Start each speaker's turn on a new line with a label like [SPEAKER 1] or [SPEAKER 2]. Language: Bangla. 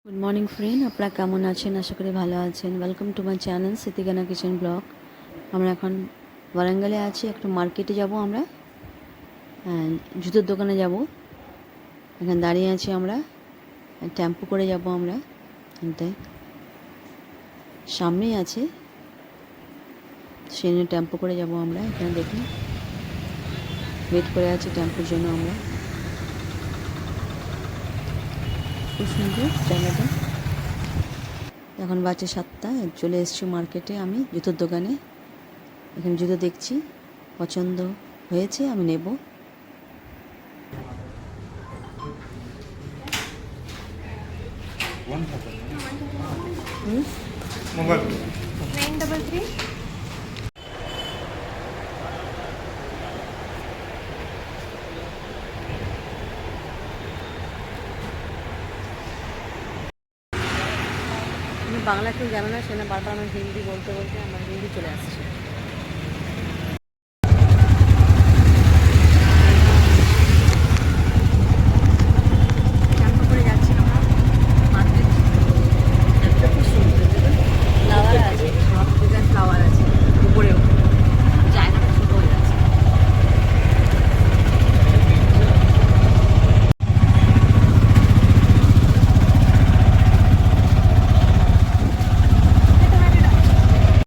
[SPEAKER 1] গুড মর্নিং ফ্রেন্ড, আপনারা কেমন আছেন? আশা করি ভালো আছেন। ওয়েলকাম টু মাই চ্যানেল সিতিগানা কিচেন ব্লগ। আমরা এখন ওয়ারাঙ্গালে আছি, একটু মার্কেটে যাব আমরা, জুতোর দোকানে যাব। এখানে দাঁড়িয়ে আছি আমরা, টেম্পো করে যাব আমরা। এখানটায় সামনেই আছে, সেই টেম্পো করে যাব আমরা। এখানে দেখুন, ওয়েট করে আছি টেম্পোর জন্য আমরা। খুব সুন্দর জায়গাটা। এখন বাজে 7টা, চলে এসেছি মার্কেটে আমি, জুতোর দোকানে। এখানে জুতো দেখছি, পছন্দ হয়েছে, আমি নেব।
[SPEAKER 2] মোবাইল
[SPEAKER 3] 933
[SPEAKER 1] আমি বাংলা কেউ জানে না, সেটা বারবার আমার হিন্দি বলতে বলতে আমার হিন্দি চলে আসছে।